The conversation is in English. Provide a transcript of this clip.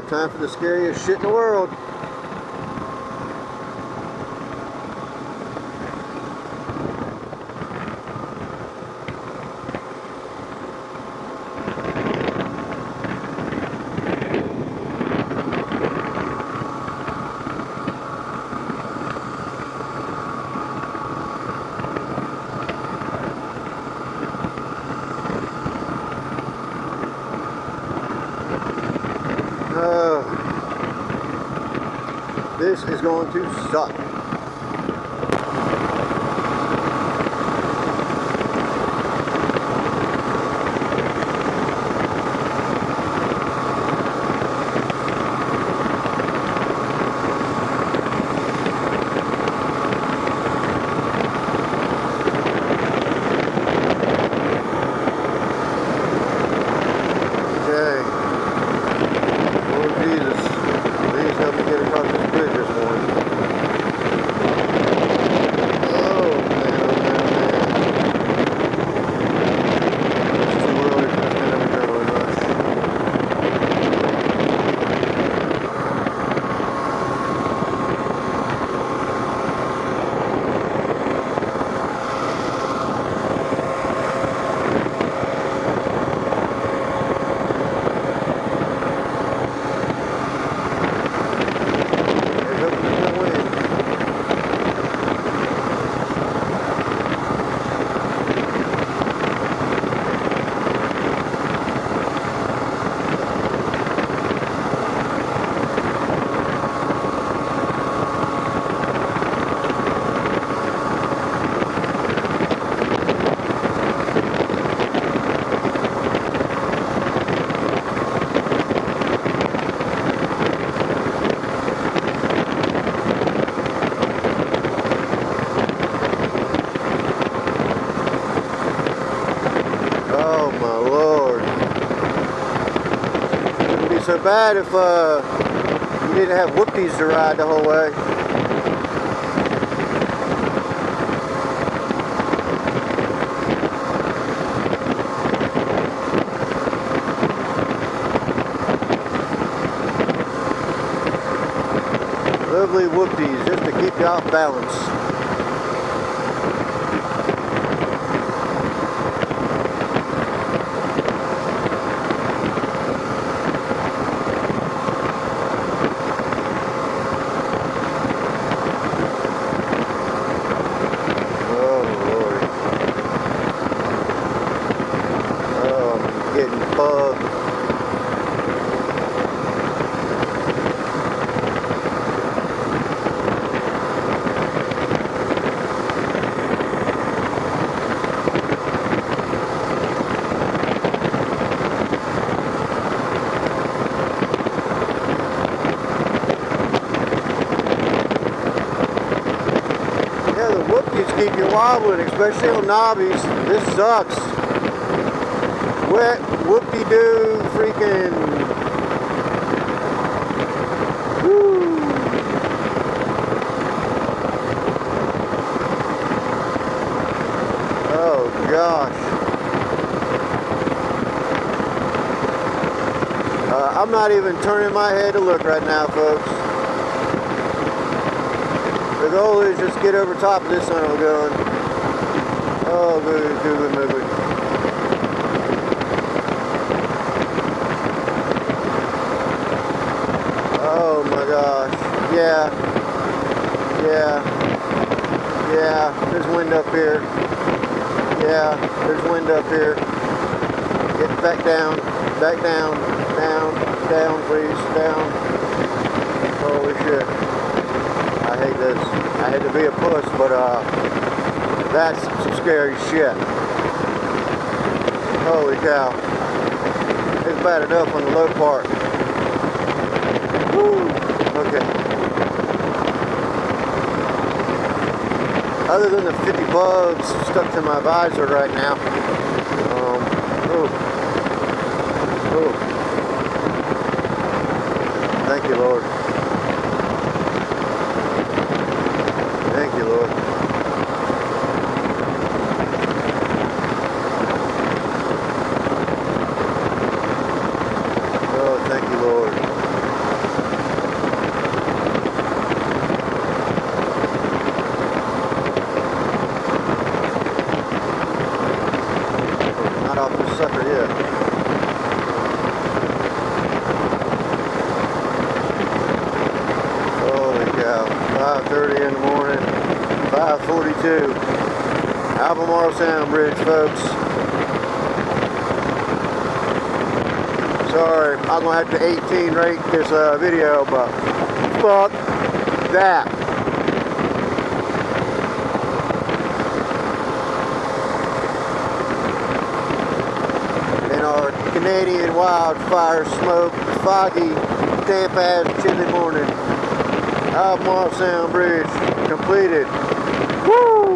Time for the scariest shit in the world. This is going to suck. Okay. Lord Jesus, please help me get across this bridge this morning. Oh man, oh man, oh man. It's too early for this kind of adrenaline rush. Oh my Lord. It wouldn't be so bad if you didn't have whoopties to ride the whole way. Lovely whoopties just to keep you off balance. Getting bugged. Yeah, the whoopties keep you wobbling, especially on knobbies. This sucks. Wet, whoop-de-doo, freaking, woo. Oh gosh. I'm not even turning my head to look right now, folks. The goal is just get over top of this son of a gun. Oh, movie. Oh my gosh, yeah, there's wind up here, there's wind up here, get back down, please, down, holy shit, I hate this, I hate to be a puss, but that's some scary shit, holy cow, it's bad enough on the low part. Woo. Okay. Other than the 50 bugs stuck to my visor right now. Thank you, Lord. Thank you, Lord. Oh, thank you, Lord. Holy cow, 5:30 in the morning, 5:42. Albermarle Sound Bridge, folks. Sorry, I'm gonna have to 18 rate this video, but fuck that. In our Canadian wildfire smoke, foggy, damp ass chilly morning, Albermarle Sound Bridge completed. Woo!